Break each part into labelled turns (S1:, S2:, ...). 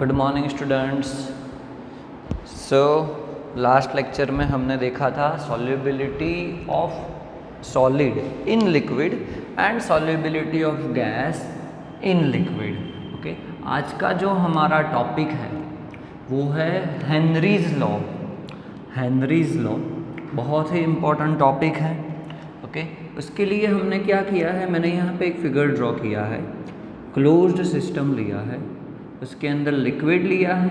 S1: Good morning students. So last lecture में हमने देखा था solubility of solid in liquid and solubility of gas in liquid. Okay, आज का जो हमारा टॉपिक है वो है हेनरीज लॉ। हेनरीज लॉ बहुत ही इम्पोर्टेंट टॉपिक है। ओके, उसके लिए हमने क्या किया है, मैंने यहाँ पे एक फिगर ड्रॉ किया है। क्लोज्ड सिस्टम लिया है, उसके अंदर लिक्विड लिया है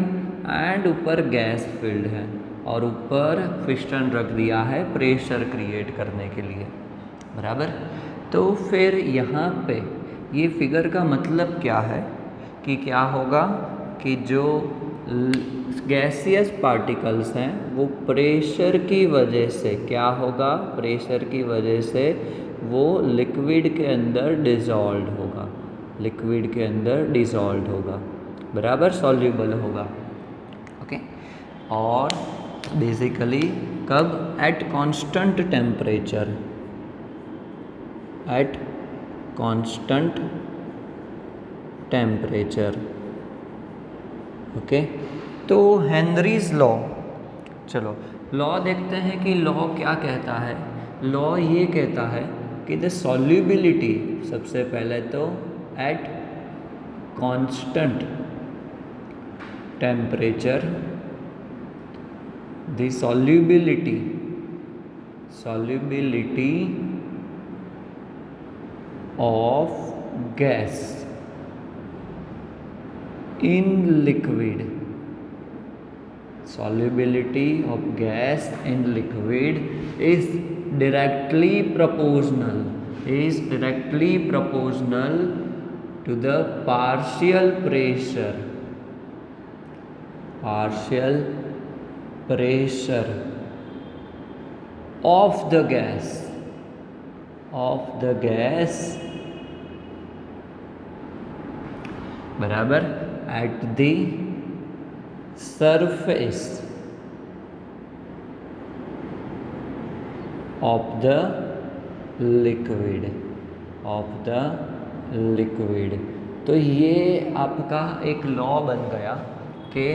S1: एंड ऊपर गैस फिल्ड है और ऊपर पिस्टन रख दिया है प्रेशर क्रिएट करने के लिए, बराबर। तो फिर यहाँ पे ये फिगर का मतलब क्या है कि क्या होगा कि जो गैसियस पार्टिकल्स हैं वो प्रेशर की वजह से क्या होगा, प्रेशर की वजह से वो लिक्विड के अंदर डिसॉल्व होगा, लिक्विड के अंदर डिसॉल्व होगा, बराबर, सॉल्युबल होगा। ओके, और बेसिकली कब, at constant temperature, at constant temperature. Okay, तो हेनरीज लॉ, चलो लॉ देखते हैं कि लॉ क्या कहता है। लॉ ये कहता है कि द सॉल्युबिलिटी, सबसे पहले तो at constant temperature, the solubility of gas in liquid, solubility of gas in liquid is directly proportional to the partial pressure of the gas बराबर at the surface of the liquid, तो ये आपका एक law बन गया कि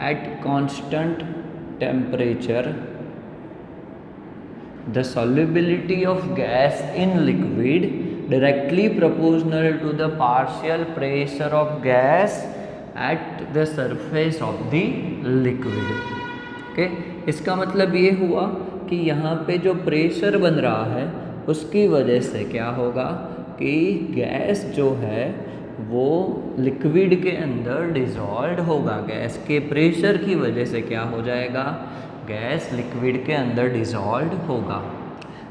S1: at constant temperature the solubility of gas in liquid directly proportional to the partial pressure of gas at the surface of the liquid। Okay, इसका मतलब ये हुआ कि यहाँ पे जो प्रेशर बन रहा है उसकी वजह से क्या होगा कि गैस जो है वो लिक्विड के अंदर डिसॉल्व होगा। गैस के प्रेशर की वजह से क्या हो जाएगा, गैस लिक्विड के अंदर डिसॉल्व होगा,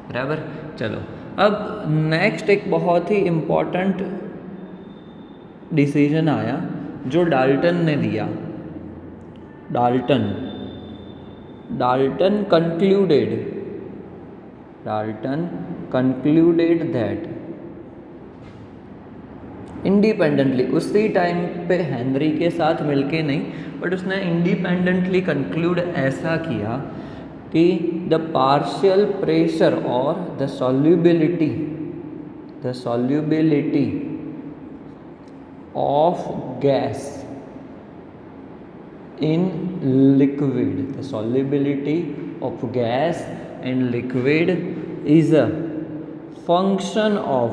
S1: बराबर। चलो अब नेक्स्ट एक बहुत ही इम्पॉर्टेंट डिसीजन आया जो डाल्टन ने दिया। डाल्टन कंक्लूडेड दैट इंडिपेंडेंटली, उसी टाइम पे हेनरी के साथ मिलके नहीं, बट उसने इंडिपेंडेंटली कंक्लूड ऐसा किया कि द पार्शियल प्रेशर और the solubility of gas in liquid, the solubility of gas in liquid is a function of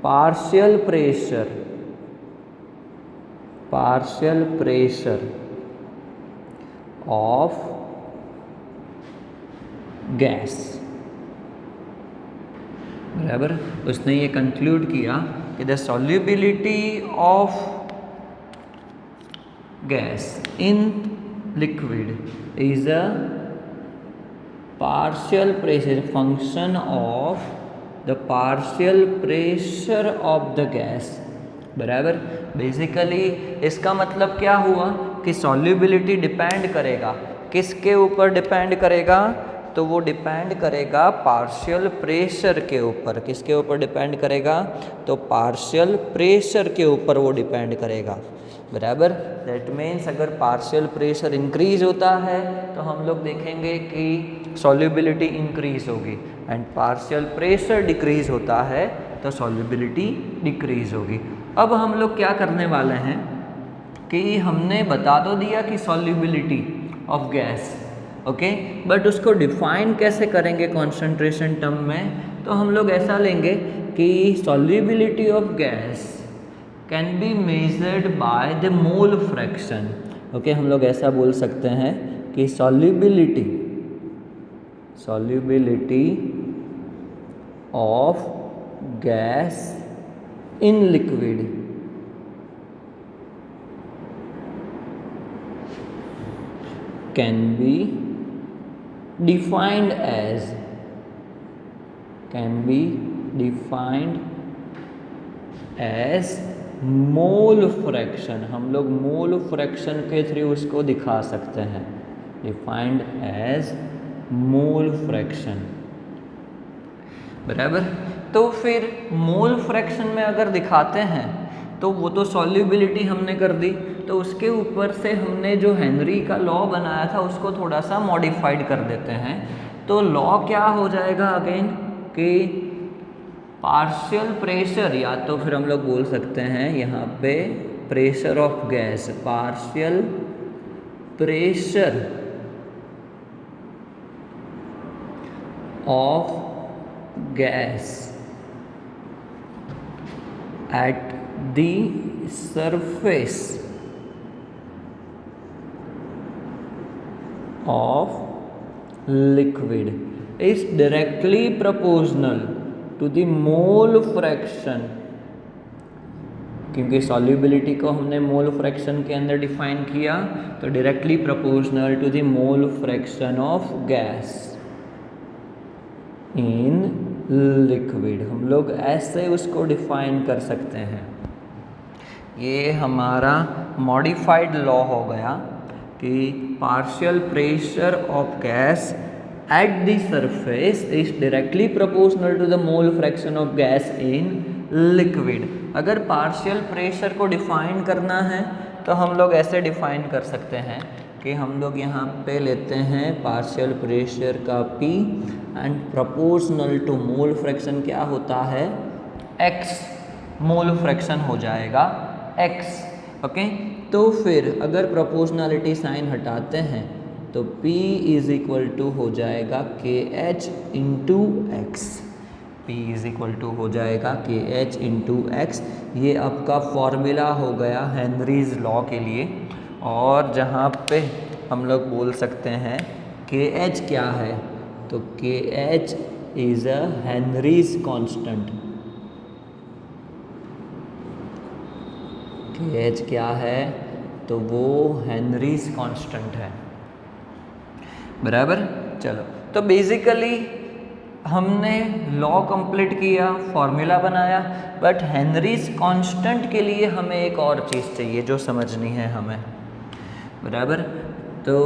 S1: partial pressure of gas, बराबर। उसने ये कंक्लूड किया कि the solubility of gas in liquid is a partial pressure, function of the partial pressure of the gas, बराबर। Basically इसका मतलब क्या हुआ कि सॉल्युबिलिटी डिपेंड करेगा किसके ऊपर, डिपेंड करेगा, तो वो डिपेंड करेगा पार्शियल प्रेशर के ऊपर। किसके ऊपर डिपेंड करेगा, तो पार्शियल प्रेशर के ऊपर वो डिपेंड करेगा, बराबर। दैट मीन्स अगर पार्शियल प्रेशर इंक्रीज होता है तो हम लोग देखेंगे कि सॉल्युबिलिटी इंक्रीज होगी, एंड पार्शियल प्रेशर डिक्रीज होता है तो तो सॉल्युबिलिटी डिक्रीज होगी। अब हम लोग क्या करने वाले हैं कि हमने बता तो दिया कि solubility of gas, okay, but उसको डिफाइन कैसे करेंगे कॉन्सेंट्रेशन टर्म में, तो हम लोग ऐसा लेंगे कि solubility of gas can be measured by the mole fraction. Okay, हम लोग ऐसा बोल सकते हैं कि solubility of gas in liquid can be defined as mole fraction. हम लोग मोल फ्रैक्शन के थ्रू उसको दिखा सकते हैं, डिफाइंड एज मोल फ्रैक्शन, बराबर। तो फिर मोल फ्रैक्शन में अगर दिखाते हैं तो वो तो सॉल्युबिलिटी हमने कर दी, तो उसके ऊपर से हमने जो हेनरी का लॉ बनाया था उसको थोड़ा सा मॉडिफाइड कर देते हैं। तो लॉ क्या हो जाएगा अगेन कि पार्शियल प्रेशर, या तो फिर हम लोग बोल सकते हैं यहाँ पे pressure of gas, partial pressure of gas at the surface of liquid is directly proportional to the mole fraction, क्योंकि सॉल्युबिलिटी को हमने मोल फ्रैक्शन के अंदर डिफाइन किया, तो directly proportional to the mole fraction of gas in liquid. हम लोग ऐसे उसको डिफाइन कर सकते हैं। ये हमारा मॉडिफाइड लॉ हो गया कि partial pressure of gas at the surface is directly proportional to the mole fraction of gas in liquid. अगर पार्शियल प्रेशर को डिफाइन करना है तो हम लोग ऐसे डिफाइन कर सकते हैं कि हम लोग यहाँ पे लेते हैं पार्शियल प्रेशर का P and proportional to mole fraction क्या होता है X, मोल फ्रैक्शन हो जाएगा X, ओके। तो फिर अगर प्रोपोर्शनलिटी साइन हटाते हैं तो P इज इक्वल टू हो जाएगा KH into X, P is equal to हो जाएगा KH इंटू X। ये आपका फॉर्मूला हो गया हेनरीज लॉ के लिए, और जहाँ पे हम लोग बोल सकते हैं KH क्या है, तो KH is a Henrys constant. KH क्या है, तो वो हेनरीज कांस्टेंट है, बराबर। चलो, तो बेसिकली हमने लॉ कंप्लीट किया, फॉर्मूला बनाया, बट हेनरीज कांस्टेंट के लिए हमें एक और चीज़ चाहिए जो समझनी है हमें, बराबर। तो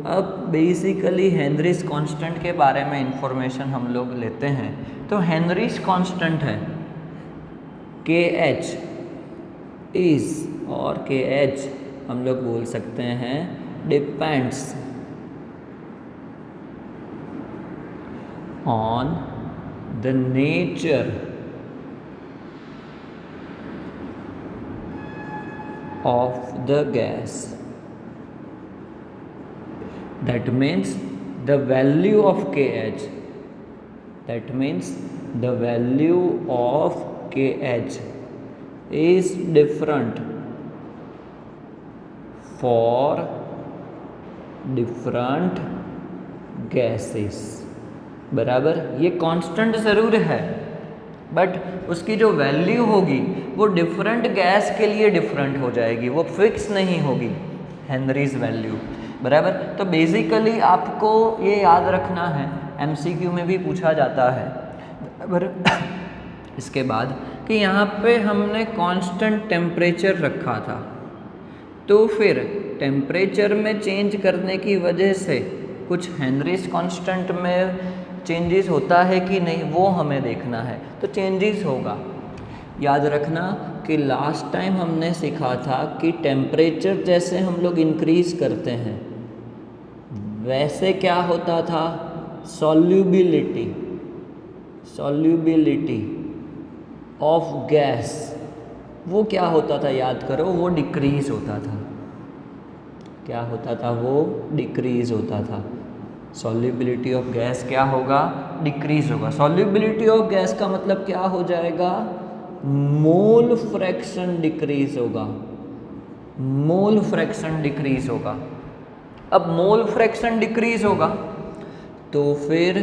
S1: अब बेसिकली हेनरीज कांस्टेंट के बारे में इंफॉर्मेशन हम लोग लेते हैं। तो हेनरीज कांस्टेंट है KH इज़, और KH हम लोग बोल सकते हैं depends on the nature of the gas. That means the value of KH, that means the value of KH is different for different gases, बराबर। ये कांस्टेंट ज़रूर है, बट उसकी जो वैल्यू होगी वो डिफरेंट गैस के लिए डिफरेंट हो जाएगी, वो फिक्स नहीं होगी हेनरीज वैल्यू, बराबर। तो बेसिकली आपको ये याद रखना है, MCQ में भी पूछा जाता है, बराबर। इसके बाद कि यहाँ पे हमने कांस्टेंट टेम्परेचर रखा था, तो फिर टेम्परेचर में चेंज करने की वजह से कुछ हेनरीज कांस्टेंट में चेंजेस होता है कि नहीं, वो हमें देखना है। तो चेंजेस होगा, याद रखना कि लास्ट टाइम हमने सीखा था कि टेम्परेचर जैसे हम लोग इंक्रीज करते हैं वैसे क्या होता था, सॉल्युबिलिटी ऑफ गैस वो क्या होता था, याद करो, वो डिक्रीज होता था। क्या होता था? वो डिक्रीज होता था। सॉल्युबिलिटी ऑफ गैस क्या होगा? डिक्रीज होगा। सॉल्युबिलिटी ऑफ गैस का मतलब क्या हो जाएगा? मोल फ्रैक्शन डिक्रीज होगा। मोल फ्रैक्शन डिक्रीज होगा। अब मोल फ्रैक्शन डिक्रीज होगा तो फिर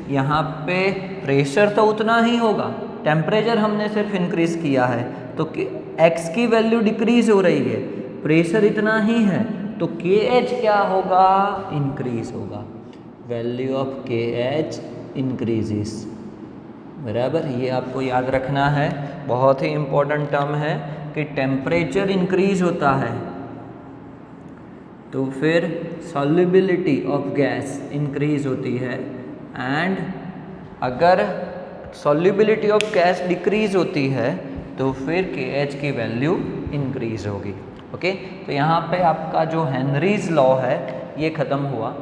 S1: यहाँ पे प्रेशर तो उतना ही होगा, टेम्परेचर हमने सिर्फ इंक्रीज किया है तो एक्स की वैल्यू डिक्रीज हो रही है, प्रेशर इतना ही है, तो के एच क्या होगा? इंक्रीज होगा। वैल्यू ऑफ के एच इंक्रीजेस। बराबर, ये आपको याद रखना है, बहुत ही इम्पोर्टेंट टर्म है कि टेम्परेचर इंक्रीज होता है तो फिर सॉल्युबिलिटी ऑफ गैस इंक्रीज होती है, एंड अगर सॉल्युबिलिटी ऑफ गैस डिक्रीज होती है तो फिर के एच की वैल्यू इंक्रीज होगी। ओके, तो यहाँ पे आपका जो हेनरीज लॉ है ये ख़त्म हुआ।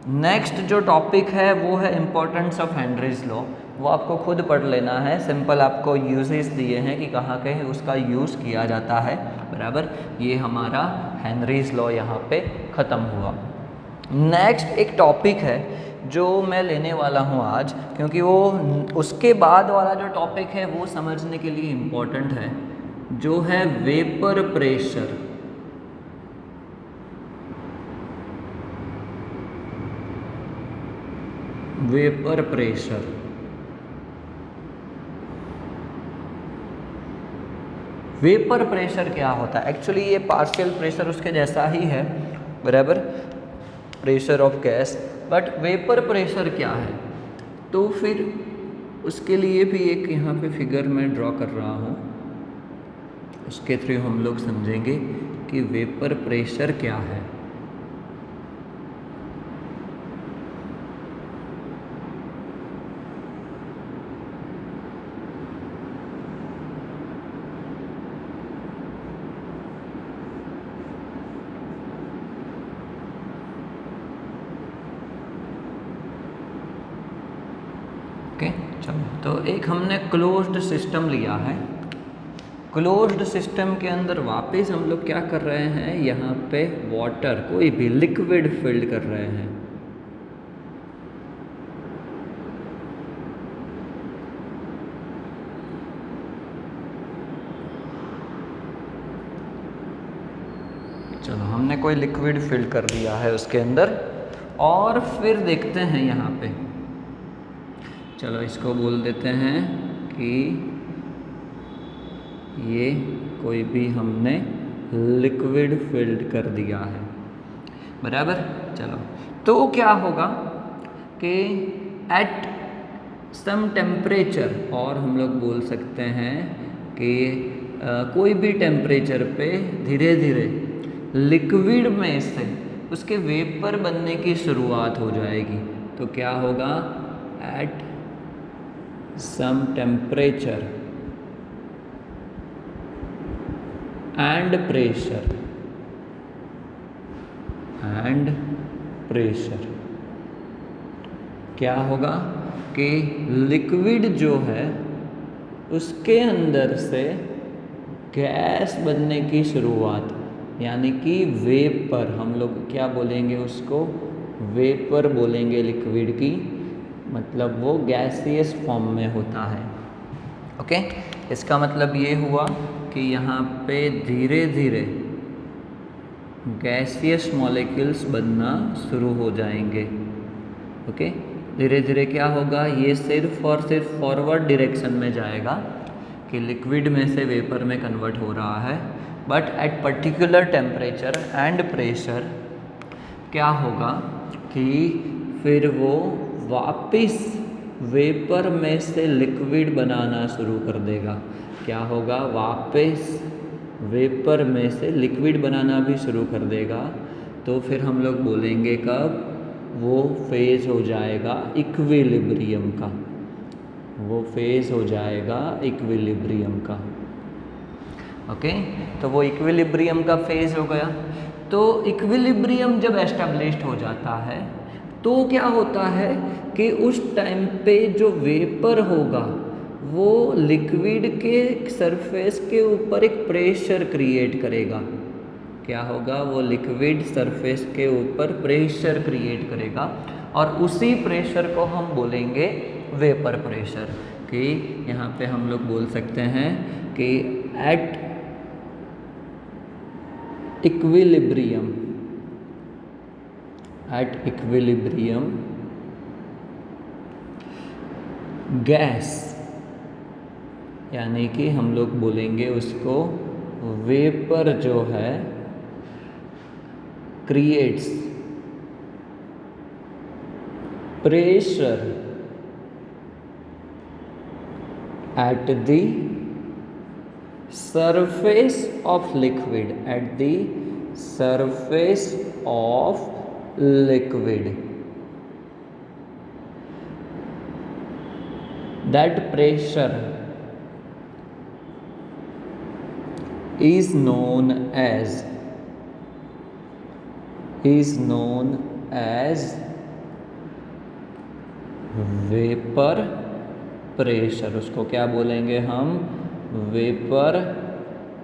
S1: नेक्स्ट जो टॉपिक है वो है इम्पोर्टेंस ऑफ हेनरीज लॉ। वो आपको खुद पढ़ लेना है, सिंपल आपको यूजेस दिए हैं कि कहाँ कहीं उसका यूज़ किया जाता है। बराबर, ये हमारा हेनरीज लॉ यहाँ पे ख़त्म हुआ। नेक्स्ट एक टॉपिक है जो मैं लेने वाला हूँ आज, क्योंकि वो उसके बाद वाला जो टॉपिक है वो समझने के लिए इम्पोर्टेंट है, जो है vapour pressure. Vapour pressure, vapour pressure क्या होता है? एक्चुअली ये पार्शियल प्रेशर उसके जैसा ही है, बराबर, pressure of gas, but vapour pressure क्या है? तो फिर उसके लिए भी एक यहाँ पे फिगर मैं ड्रॉ कर रहा हूँ, उसके थ्रू हम लोग समझेंगे कि वेपर प्रेशर क्या है। ओके, चलो, तो एक हमने क्लोज्ड सिस्टम लिया है। क्लोज्ड सिस्टम के अंदर वापस हम लोग क्या कर रहे हैं? यहाँ पे वाटर, कोई भी लिक्विड फिल्ड कर रहे हैं। चलो, हमने कोई लिक्विड फिल कर दिया है उसके अंदर, और फिर देखते हैं यहाँ पे, चलो इसको बोल देते हैं कि ये कोई भी हमने लिक्विड फिल्ड कर दिया है। बराबर, चलो, तो क्या होगा कि एट सम टेम्परेचर, और हम लोग बोल सकते हैं कि कोई भी टेम्परेचर पे धीरे धीरे लिक्विड में से उसके वेपर बनने की शुरुआत हो जाएगी। तो क्या होगा? At some temperature and pressure क्या होगा कि लिक्विड जो है उसके अंदर से गैस बनने की शुरुआत, यानी कि वेपर, हम लोग क्या बोलेंगे उसको? वेपर बोलेंगे लिक्विड की, मतलब वो गैसियस फॉर्म में होता है। ओके, इसका मतलब ये हुआ कि यहाँ पे धीरे धीरे गैसियस मॉलिक्यूल्स बनना शुरू हो जाएंगे। ओके, धीरे धीरे क्या होगा? ये सिर्फ और सिर्फ फॉरवर्ड डायरेक्शन में जाएगा कि लिक्विड में से वेपर में कन्वर्ट हो रहा है, but at particular temperature and pressure क्या होगा कि फिर वो वापस वेपर में से लिक्विड बनाना शुरू कर देगा। क्या होगा? वापस वेपर में से लिक्विड बनाना भी शुरू कर देगा। तो फिर हम लोग बोलेंगे कब? वो फेज़ हो जाएगा इक्विलिब्रियम का, वो फेज़ हो जाएगा इक्विलिब्रियम का। ओके, तो वो इक्विलिब्रियम का फेज़ हो गया। तो इक्विलिब्रियम जब एस्टेब्लिश्ड हो जाता है तो क्या होता है कि उस टाइम पे जो वेपर होगा वो लिक्विड के सरफेस के ऊपर एक प्रेशर क्रिएट करेगा। क्या होगा? वो लिक्विड सरफेस के ऊपर प्रेशर क्रिएट करेगा और उसी प्रेशर को हम बोलेंगे वेपर प्रेशर। कि यहाँ पे हम लोग बोल सकते हैं कि एट इक्विलिब्रियम गैस, यानी कि हम लोग बोलेंगे उसको वेपर जो है creates pressure at the surface of liquid, at the surface of liquid. That pressure is known as vapor pressure। उसको क्या बोलेंगे हम? वेपर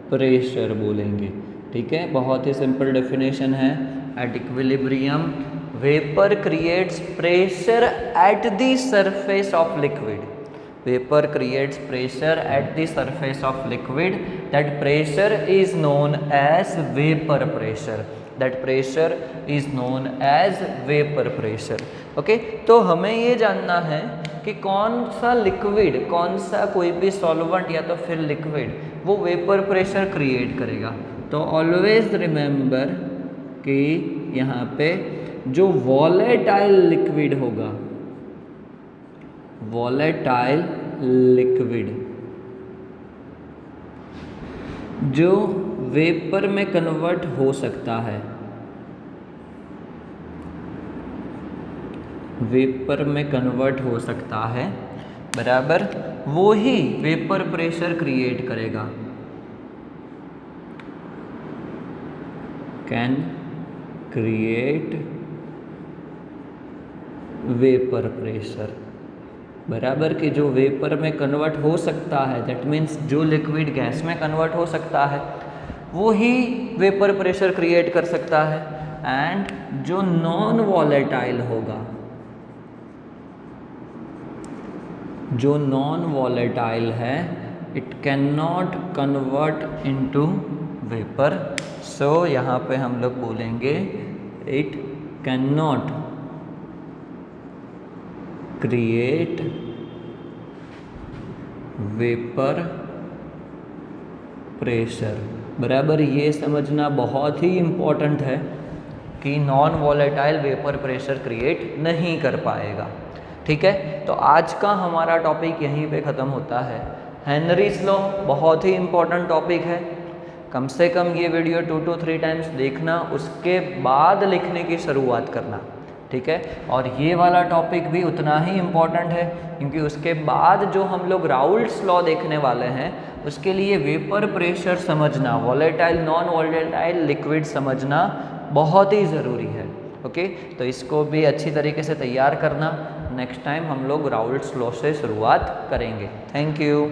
S1: प्रेशर बोलेंगे। ठीक है, बहुत ही सिंपल डेफिनेशन है। At equilibrium vapour creates pressure at the surface of liquid. Vapour creates pressure at the surface of liquid. That pressure is known as vapour pressure. That pressure is known as vapour pressure. Okay, तो हमें ये जानना है कि कौन सा liquid, कौन सा कोई भी सॉल्वेंट या तो फिर लिक्विड वो वेपर प्रेशर क्रिएट करेगा। तो ऑलवेज रिमेंबर कि यहाँ पे जो वॉलेटाइल लिक्विड होगा, वॉलेटाइल लिक्विड जो वेपर में कन्वर्ट हो सकता है, वेपर में कन्वर्ट हो सकता है, बराबर, वो ही वेपर प्रेशर क्रिएट करेगा। कैन क्रिएट वेपर प्रेशर, बराबर, कि जो वेपर में कन्वर्ट हो सकता है, दैट मीन्स जो लिक्विड गैस में कन्वर्ट हो सकता है वो ही वेपर प्रेशर क्रिएट कर सकता है। एंड जो नॉन वॉलेटाइल होगा, जो नॉन वॉलेटाइल है, it can not convert into vapour. So यहाँ पे हम लोग बोलेंगे it can not create vapour pressure. बराबर, ये समझना बहुत ही इम्पोर्टेंट है कि non volatile vapour pressure create नहीं कर पाएगा। ठीक है, तो आज का हमारा टॉपिक यहीं पे ख़त्म होता है। हेनरीज लॉ बहुत ही इम्पोर्टेंट टॉपिक है। कम से कम ये वीडियो 2 to 3 टाइम्स देखना, उसके बाद लिखने की शुरुआत करना। ठीक है, और ये वाला टॉपिक भी उतना ही इम्पोर्टेंट है क्योंकि उसके बाद जो हम लोग राउल्ट्स लॉ देखने वाले हैं उसके लिए वेपर प्रेशर समझना, वॉलेटाइल नॉन वॉलेटाइल लिक्विड समझना बहुत ही ज़रूरी है। ओके, तो इसको भी अच्छी तरीके से तैयार करना। नेक्स्ट टाइम हम लोग राउल्ट्स लॉ से शुरुआत करेंगे। Thank you.